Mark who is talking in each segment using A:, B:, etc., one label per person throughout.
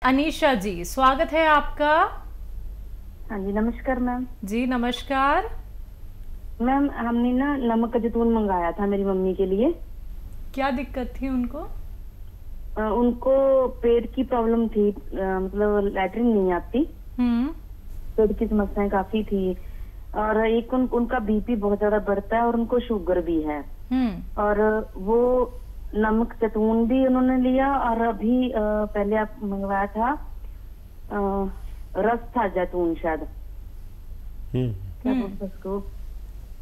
A: अनीशा जी, स्वागत है आपका।
B: हाँ जी, नमस्कार मैम।
A: जी नमस्कार
B: मैम, हमने ना नमक जैतून मंगाया था मेरी मम्मी के लिए।
A: क्या दिक्कत थी उनको?
B: उनको पेट की प्रॉब्लम थी, मतलब लैट्रिन नहीं आती। पेट की समस्याएं काफी थी और एक उनका बीपी बहुत ज्यादा बढ़ता है और उनको शुगर भी है। और वो नमक जैतून भी उन्होंने लिया और अभी पहले आप मंगवाया था रस था जैतून शायद, क्या बोलते हैं उसको,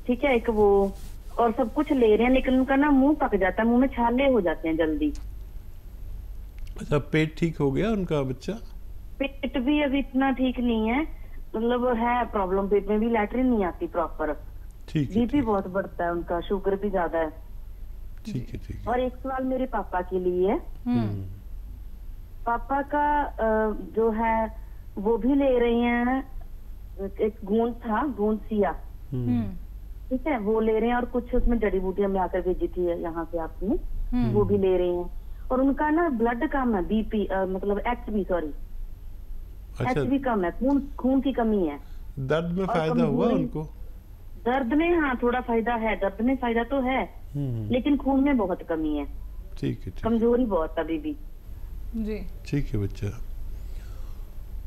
B: ठीक है, एक वो, और सब कुछ ले रहे हैं लेकिन उनका ना मुंह पक जाता है, मुंह में छाले हो जाते हैं जल्दी।
C: अच्छा, पेट ठीक हो गया उनका बच्चा?
B: पेट भी अभी इतना ठीक नहीं है, मतलब है प्रॉब्लम, पेट में भी लैट्रिन नहीं आती प्रॉपर।
C: ठीक है।
B: बीपी बहुत बढ़ता है उनका, शुगर भी ज्यादा है।
C: ठीक है, ठीक है।
B: और एक सवाल मेरे पापा के लिए है। पापा का जो है वो भी ले रहे हैं, एक गूंद था, गूंद सिया, ठीक है, वो ले रहे हैं और कुछ उसमें जड़ी बूटियां मिला कर भेजी थी यहाँ से आपने, वो भी ले रहे हैं। और उनका ना ब्लड कम है, बीपी मतलब एचबी, सॉरी, एचबी कम है, खून की कमी है।
C: दर्द में फायदा हुआ उनको?
B: दर्द में हाँ थोड़ा फायदा है, दर्द में फायदा तो है लेकिन खून में बहुत कमी है।
C: ठीक है,
B: कमजोरी बहुत अभी भी।
A: जी
C: ठीक है। बच्चा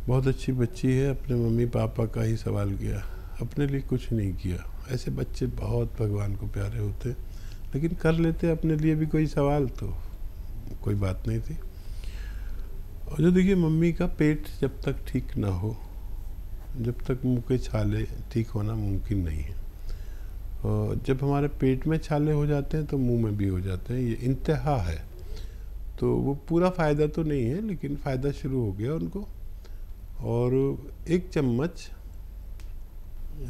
C: बहुत अच्छी बच्ची है, अपने मम्मी पापा का ही सवाल किया, अपने लिए कुछ नहीं किया। ऐसे बच्चे बहुत भगवान को प्यारे होते, लेकिन कर लेते अपने लिए भी कोई सवाल तो कोई बात नहीं थी। और जो देखिए, मम्मी का पेट जब तक ठीक ना हो, जब तक मुंह के छाले ठीक होना मुमकिन नहीं है। और जब हमारे पेट में छाले हो जाते हैं तो मुंह में भी हो जाते हैं, ये इंतहा है। तो वो पूरा फ़ायदा तो नहीं है, लेकिन फ़ायदा शुरू हो गया उनको। और 1 चम्मच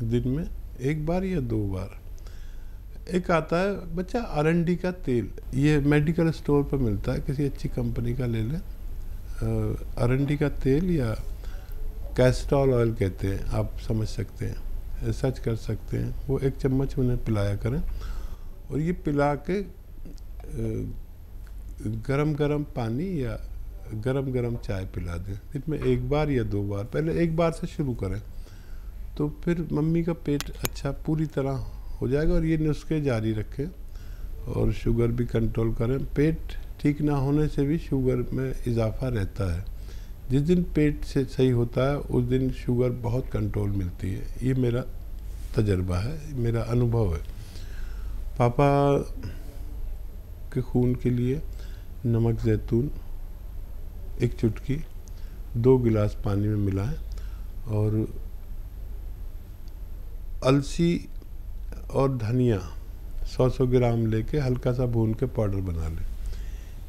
C: दिन में 1 बार या 2 बार, एक आता है बच्चा अरंडी का तेल, ये मेडिकल स्टोर पर मिलता है, किसी अच्छी कंपनी का ले लें। अरंडी का तेल या कैस्ट्रॉल ऑयल कहते हैं, आप समझ सकते हैं, सर्च कर सकते हैं। वो 1 चम्मच उन्हें पिलाया करें और ये पिला के गरम गरम पानी या गरम गरम चाय पिला दें दिन में 1 बार या 2 बार। पहले 1 बार से शुरू करें तो फिर मम्मी का पेट अच्छा पूरी तरह हो जाएगा। और ये नुस्खे जारी रखें और शुगर भी कंट्रोल करें। पेट ठीक ना होने से भी शुगर में इजाफा रहता है। जिस दिन पेट से सही होता है उस दिन शुगर बहुत कंट्रोल मिलती है। ये मेरा तजर्बा है, मेरा अनुभव है। पापा के खून के लिए नमक जैतून 1 चुटकी 2 गिलास पानी में मिलाएं और अलसी और धनिया 100-100 ग्राम लेके हल्का सा भून के पाउडर बना लें।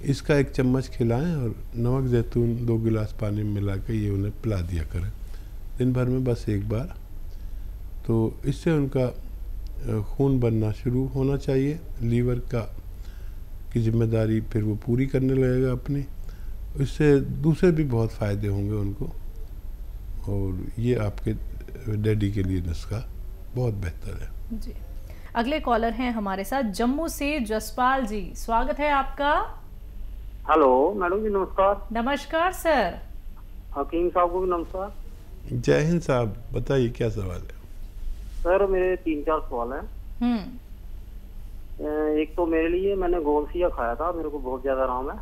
C: इसका 1 चम्मच खिलाएं और नमक जैतून 2 गिलास पानी में मिला के ये उन्हें पिला दिया करें दिन भर में बस 1 बार। तो इससे उनका खून बनना शुरू होना चाहिए। लीवर की जिम्मेदारी फिर वो पूरी करने लगेगा अपनी। इससे दूसरे भी बहुत फ़ायदे होंगे उनको। और ये आपके डैडी के लिए नुस्खा बहुत बेहतर है।
A: जी, अगले कॉलर हैं हमारे साथ जम्मू से जसपाल जी, स्वागत है आपका।
D: हेलो मैडम जी, नमस्कार।
A: नमस्कार सर।
D: हकीम साहब को भी नमस्कार।
C: जय हिंद साहब, बताइए क्या सवाल है?
D: सर मेरे 3-4 सवाल हैं। एक तो मेरे लिए, मैंने गोलसिया खाया था, मेरे को बहुत ज्यादा आराम है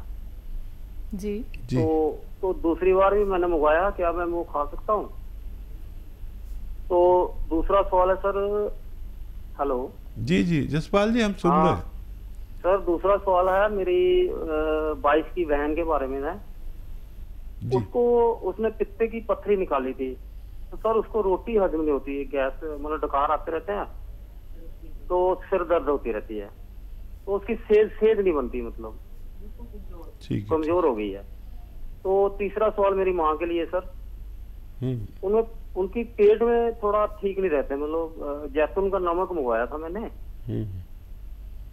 A: जी।
D: तो दूसरी बार भी मैंने मंगवाया, क्या मैं वो खा सकता हूँ? तो दूसरा सवाल है सर। हेलो
C: जी जी जसपाल जी, हम सुन रहे हैं।
D: सर दूसरा सवाल है, मेरी 22 की बहन के बारे में है। उसको, उसने पित्ते की पत्थरी निकाली थी, तो सर उसको रोटी हजम नहीं होती है, गैस मतलब डकार आते रहते हैं, तो सिर दर्द होती रहती है, तो उसकी सेहत नहीं बनती, मतलब कमजोर हो गई है। तो तीसरा सवाल मेरी माँ के लिए सर, उनकी पेट में थोड़ा ठीक नहीं रहते, मतलब जैतून का नमक मंगवाया था मैंने,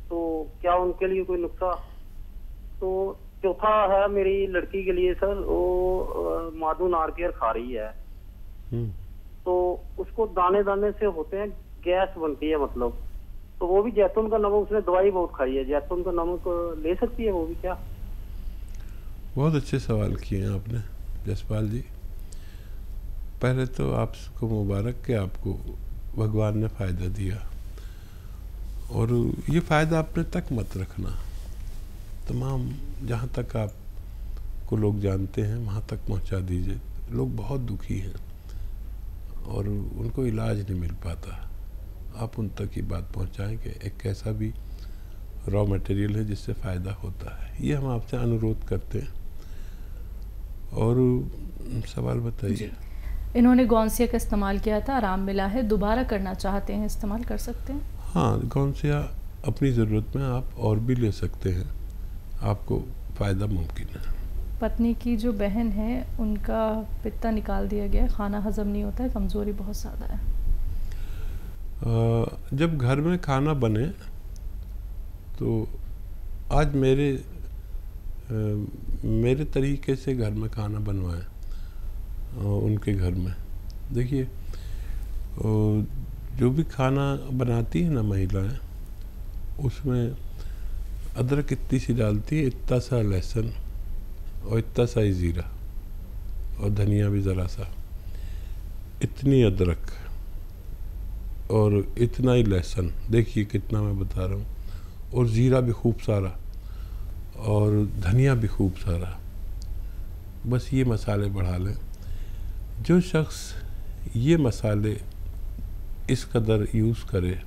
D: तो क्या उनके लिए कोई नुस्खा? तो चौथा है मेरी लड़की के लिए सर, वो माधु नारकेल खा रही है, तो उसको दाने दाने से होते हैं, गैस बनती है मतलब, तो वो भी जैतून का नमक, उसने दवाई बहुत खाई है, जैतून का नमक ले सकती है वो भी क्या?
C: बहुत अच्छे सवाल किए हैं आपने। जसपाल जी, पहले तो आपको मुबारक कि आपको भगवान ने फ़ायदा दिया, और ये फ़ायदा अपने तक मत रखना, तमाम जहाँ तक आपको लोग जानते हैं वहाँ तक पहुँचा दीजिए। लोग बहुत दुखी हैं और उनको इलाज नहीं मिल पाता, आप उन तक ही बात पहुँचाएं कि एक ऐसा भी रॉ मटेरियल है जिससे फ़ायदा होता है। ये हम आपसे अनुरोध करते हैं। और सवाल बताइए।
A: इन्होंने गौनसिया का इस्तेमाल किया था, आराम मिला है, दोबारा करना चाहते हैं, इस्तेमाल कर सकते हैं?
C: हाँ, गौनसिया अपनी ज़रूरत में आप और भी ले सकते हैं, आपको फ़ायदा मुमकिन है।
A: पत्नी की जो बहन है उनका पित्ता निकाल दिया गया, खाना हजम नहीं होता है, कमज़ोरी बहुत ज़्यादा है।
C: जब घर में खाना बने तो आज मेरे तरीके से घर में खाना बनवाएं उनके घर में। देखिए, जो भी खाना बनाती है ना महिलाएं, उसमें अदरक इतनी सी डालती है, इतना सा लहसुन और इतना सा ही ज़ीरा, और धनिया भी ज़रा सा, इतनी अदरक और इतना ही लहसुन, देखिए कितना मैं बता रहा हूँ, और ज़ीरा भी खूब सारा और धनिया भी खूब सारा। बस ये मसाले बढ़ा लें। जो शख्स ये मसाले इस कदर यूज़ करे,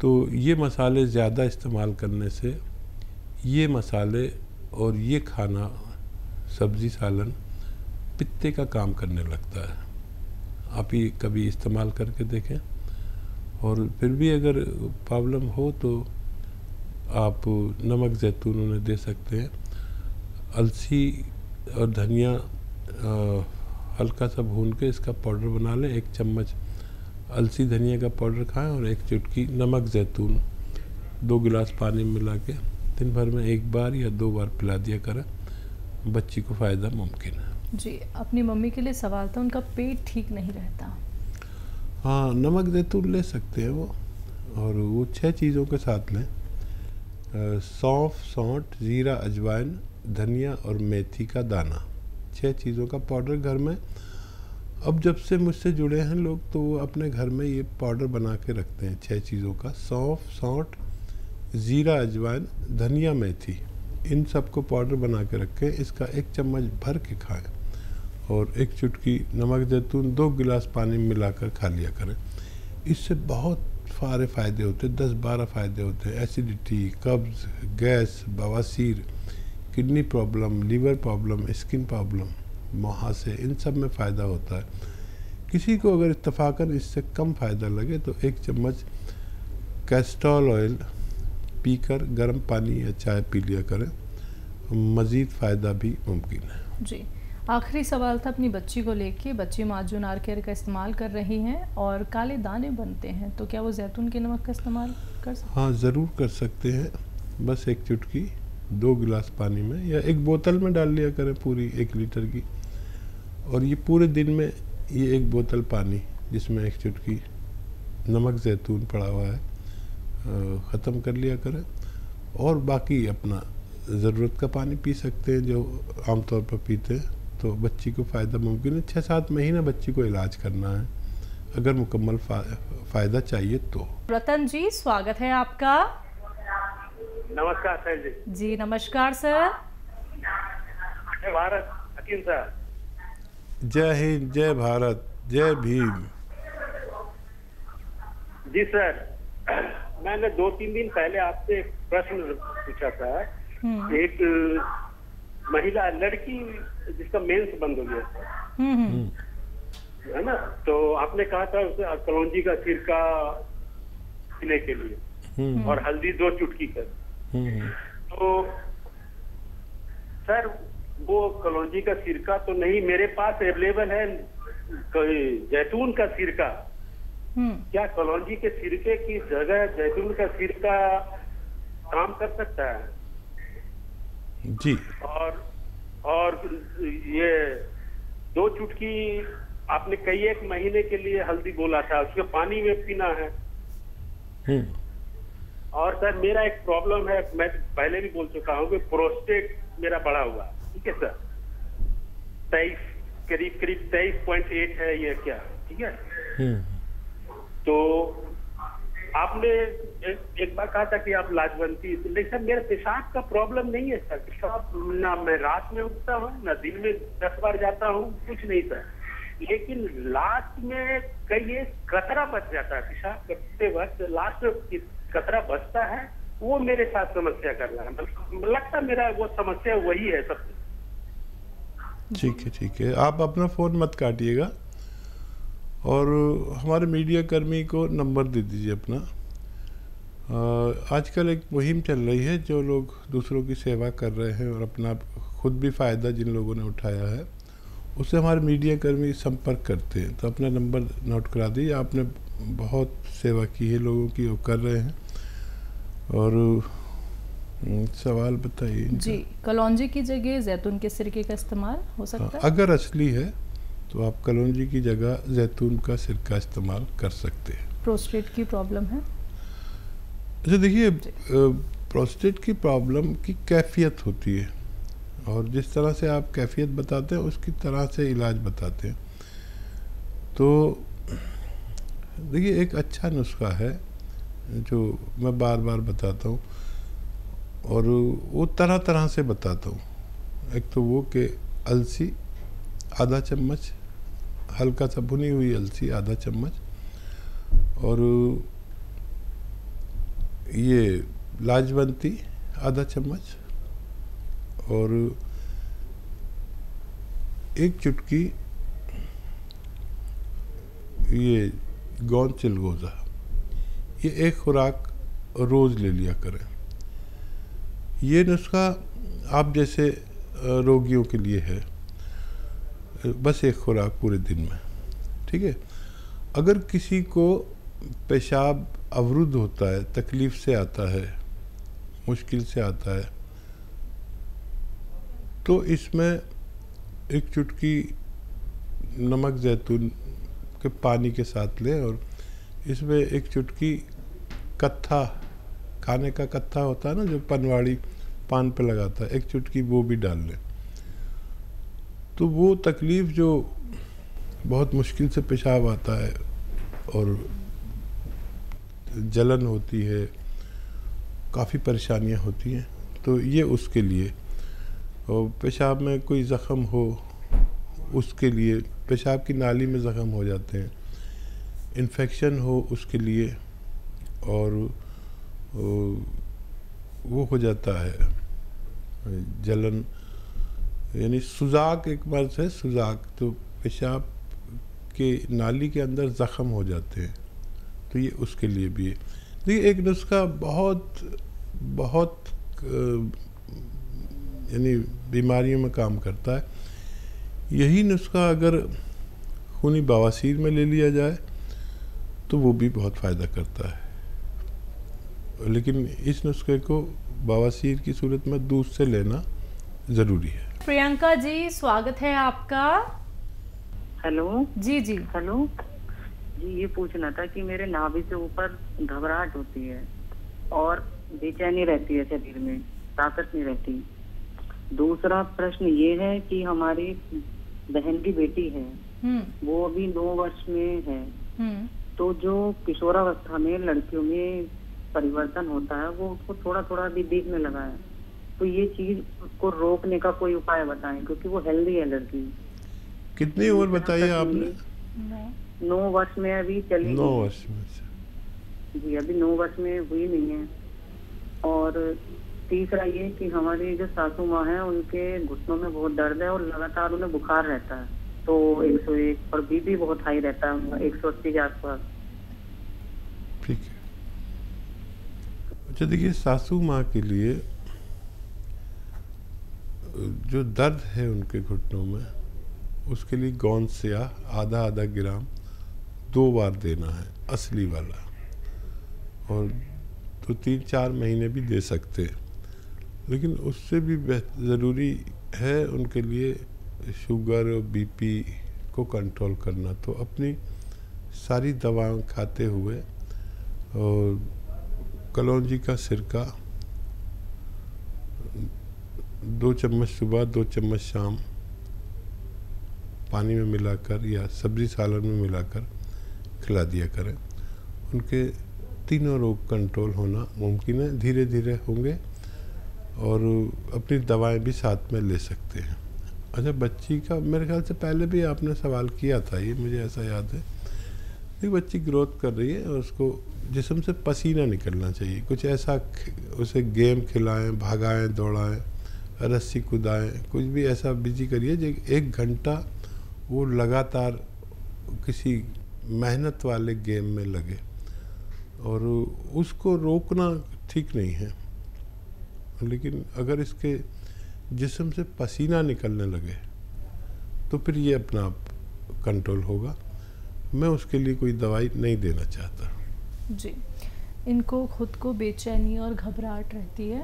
C: तो ये मसाले ज़्यादा इस्तेमाल करने से ये मसाले और ये खाना, सब्ज़ी सालन, पित्ते का काम करने लगता है। आप ये कभी इस्तेमाल करके देखें, और फिर भी अगर प्रॉब्लम हो तो आप नमक ज़ैतून उन्हें दे सकते हैं। अलसी और धनिया हल्का सा भून के इसका पाउडर बना लें, 1 चम्मच अलसी धनिया का पाउडर खाएं और 1 चुटकी नमक ज़ैतून 2 गिलास पानी में मिला के दिन भर में 1 बार या 2 बार पिला दिया करें, बच्ची को फ़ायदा मुमकिन है।
A: जी, अपनी मम्मी के लिए सवाल था, उनका पेट ठीक नहीं रहता।
C: हाँ, नमक ज़ैतून ले सकते हैं वो, और वो 6 चीज़ों के साथ लें। सौंफ, सौंठ, ज़ीरा, अजवाइन, धनिया और मेथी का दाना, 6 चीज़ों का पाउडर घर में। अब जब से मुझसे जुड़े हैं लोग तो वो अपने घर में ये पाउडर बना के रखते हैं 6 चीज़ों का। सौंफ, सौंठ, ज़ीरा, अजवाइन, धनिया, मेथी, इन सब को पाउडर बना के रखें। इसका 1 चम्मच भर के खाएं और 1 चुटकी नमक ज़ैतून 2 गिलास पानी में मिलाकर खा लिया करें। इससे बहुत सारे फ़ायदे होते हैं, 10-12 फ़ायदे होते हैं। एसिडिटी, कब्ज़, गैस, बवासीर, kidney problem, liver problem, skin problem, मुहासे, इन सब में फ़ायदा होता है। किसी को अगर इत्तफाकन इससे कम फ़ायदा लगे तो 1 चम्मच कैस्टोल ऑयल पीकर गर्म पानी या चाय पी लिया करें, मज़ीद फ़ायदा भी मुमकिन है।
A: जी, आखिरी सवाल था अपनी बच्ची को लेके। बच्ची माजून आर केयर का इस्तेमाल कर रही हैं और काले दाने बनते हैं, तो क्या वो जैतून के नमक का इस्तेमाल कर सकते हैं?
C: हाँ, ज़रूर कर सकते हैं। बस 1 चुटकी 2 गिलास पानी में या 1 बोतल में डाल लिया करें, पूरी 1 लीटर की, और ये पूरे दिन में ये 1 बोतल पानी जिसमें 1 चुटकी नमक ज़ैतून पड़ा हुआ है ख़त्म कर लिया करें, और बाकी अपना ज़रूरत का पानी पी सकते हैं जो आमतौर पर पीते हैं। तो बच्ची को फ़ायदा मुमकिन है। 6-7 महीना बच्ची को इलाज करना है अगर मुकम्मल फ़ायदा चाहिए तो।
A: रतन जी, स्वागत है आपका।
D: नमस्कार सर जी।
A: जी नमस्कार सर।
D: जय भारत हकीम सर।
C: जय हिंद, जय भारत, जय भीम।
D: जी सर, मैंने 2-3 दिन पहले आपसे एक प्रश्न पूछा था। एक महिला लड़की जिसका मेंस बंद हो गया था, है ना, तो आपने कहा था उसे कलौंजी का सिरका पीने के लिए और हल्दी 2 चुटकी कर। तो सर वो कलौंजी का सिरका तो नहीं मेरे पास अवेलेबल है, जैतून का सिरका। क्या कलौंजी के सिरके की जगह जैतून का सिरका काम कर सकता है?
C: जी।
D: और ये 2 चुटकी आपने कई 1 महीने के लिए हल्दी बोला था, उसके पानी में पीना है। और सर मेरा एक प्रॉब्लम है, मैं पहले भी बोल चुका हूँ कि प्रोस्टेट मेरा बढ़ा हुआ है। ठीक है सर,
E: करीब 23.8 है ये क्या, ठीक है। तो आपने एक बार कहा था कि आप लाजवंती, लेकिन सर मेरा पेशाब का प्रॉब्लम नहीं है सर। पेशाब ना मैं रात में उठता हूँ ना दिन में 10 बार जाता हूँ, कुछ नहीं सर। लेकिन लास्ट में कहीं एक कतरा बच जाता है, पेशाब करते वक्त लास्ट में कतरा बचता है, वो मेरे साथ समस्या कर रहा है। लगता मेरा वो समस्या वही है सबसे।
C: ठीक है, आप अपना फ़ोन मत काटिएगा और हमारे मीडिया कर्मी को नंबर दे दीजिए अपना। आजकल एक मुहिम चल रही है, जो लोग दूसरों की सेवा कर रहे हैं और अपना खुद भी फ़ायदा जिन लोगों ने उठाया है, उससे हमारे मीडिया कर्मी संपर्क करते हैं। तो अपना नंबर नोट करा दीजिए। आपने बहुत सेवा की है लोगों की, वो कर रहे हैं। और सवाल बताइए
A: जी, कलौंजी की जगह जैतून के सिरके का इस्तेमाल हो सकता है?
C: अगर असली है तो आप कलौंजी की जगह जैतून का सिरका इस्तेमाल कर सकते हैं।
A: प्रोस्टेट की प्रॉब्लम है?
C: अच्छा देखिए, प्रोस्टेट की प्रॉब्लम की कैफियत होती है और जिस तरह से आप कैफियत बताते हैं उसकी तरह से इलाज बताते हैं। तो देखिए, एक अच्छा नुस्खा है जो मैं बार बार बताता हूँ और वो तरह तरह से बताता हूँ। एक तो वो कि अलसी आधा चम्मच, हल्का सा भुनी हुई अलसी आधा चम्मच, और ये लाजवंती आधा चम्मच, और एक चुटकी ये गौन चिलगोज़ा। ये एक खुराक रोज़ ले लिया करें। ये नुस्खा आप जैसे रोगियों के लिए है, बस एक खुराक पूरे दिन में, ठीक है। अगर किसी को पेशाब अवरुद्ध होता है, तकलीफ़ से आता है, मुश्किल से आता है, तो इसमें एक चुटकी नमक जैतून के पानी के साथ लें और इसमें एक चुटकी कत्था, खाने का कत्था होता है ना जो पनवाड़ी पान पे लगाता है, एक चुटकी वो भी डाल लें। तो वो तकलीफ़ जो बहुत मुश्किल से पेशाब आता है और जलन होती है, काफ़ी परेशानियां होती हैं, तो ये उसके लिए। और पेशाब में कोई ज़ख़म हो उसके लिए, पेशाब की नाली में ज़ख़म हो जाते हैं, इन्फेक्शन हो उसके लिए, और वो हो जाता है जलन, यानी सुजाक एक मर्ज़ है, सुजाक, तो पेशाब के नाली के अंदर ज़ख़म हो जाते हैं, तो ये उसके लिए भी है। देखिए, एक नुस्खा बहुत बहुत यानी बीमारियों में काम करता है। यही नुस्खा अगर खूनी बवासीर में ले लिया जाए तो वो भी बहुत फ़ायदा करता है, लेकिन इस नुस्खे को बवासीर की सूरत में दूध से लेना ज़रूरी है।
A: प्रियंका जी, स्वागत है आपका।
B: हेलो
A: जी जी।
B: हेलो जी, ये पूछना था कि मेरे नाभि से ऊपर घबराहट होती है और बेचैनी रहती है, शरीर में ताकत नहीं रहती। दूसरा प्रश्न ये है कि हमारी बहन की बेटी है, वो अभी 9 वर्ष में है, तो जो किशोरावस्था में लड़कियों में परिवर्तन होता है वो उसको थोड़ा थोड़ा भी दिखने लगा है। तो ये चीज को रोकने का कोई उपाय बताएं, क्योंकि वो हेल्दी है लड़की।
C: कितनी उम्र बताइए आपने?
B: 9 वर्ष में अभी चली।
C: 9 वर्ष में
B: जी, अभी 9 वर्ष में हुई नहीं है। और तीसरा ये कि हमारी जो सासू माँ है उनके घुटनों में बहुत दर्द है और लगातार उन्हें बुखार रहता है, तो 101, और बीपी बहुत हाई रहता है 180 के आसपास।
C: ठीक है। अच्छा देखिए, सासू माँ के लिए जो दर्द है उनके घुटनों में, उसके लिए गोंद सिया आधा ग्राम 2 बार देना है, असली वाला, और तो 3-4 महीने भी दे सकते हैं। लेकिन उससे भी ज़रूरी है उनके लिए शुगर और बीपी को कंट्रोल करना। तो अपनी सारी दवाएं खाते हुए और कलौंजी का सिरका 2 चम्मच सुबह 2 चम्मच शाम पानी में मिलाकर या सब्जी सालन में मिलाकर खिला दिया करें। उनके तीनों रोग कंट्रोल होना मुमकिन है, धीरे धीरे होंगे और अपनी दवाएं भी साथ में ले सकते हैं। अच्छा, बच्ची का मेरे ख्याल से पहले भी आपने सवाल किया था, ये मुझे ऐसा याद है। एक बच्ची ग्रोथ कर रही है और उसको जिस्म से पसीना निकलना चाहिए। कुछ ऐसा उसे गेम खिलाएं, भागाएं, दौड़ाएं, रस्सी कुदाएं, कुछ भी ऐसा बिजी करिए जो 1 घंटा वो लगातार किसी मेहनत वाले गेम में लगे। और उसको रोकना ठीक नहीं है, लेकिन अगर इसके जिस्म से पसीना निकलने लगे तो फिर ये अपना आप कंट्रोल होगा। मैं उसके लिए कोई दवाई नहीं देना चाहता।
A: जी, इनको खुद को बेचैनी और घबराहट रहती है।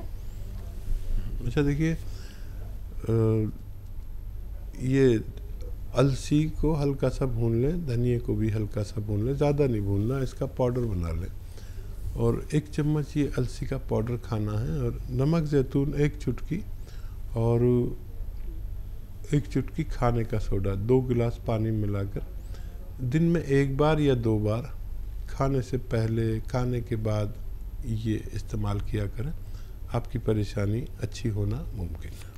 C: अच्छा, देखिए, ये अलसी को हल्का सा भून लें, धनिया को भी हल्का सा भून लें, ज़्यादा नहीं भूनना, इसका पाउडर बना लें और 1 चम्मच ये अलसी का पाउडर खाना है। और नमक ज़ैतून 1 चुटकी और 1 चुटकी खाने का सोडा 2 गिलास पानी मिलाकर दिन में 1 बार या 2 बार खाने से पहले, खाने के बाद ये इस्तेमाल किया करें। आपकी परेशानी अच्छी होना मुमकिन है।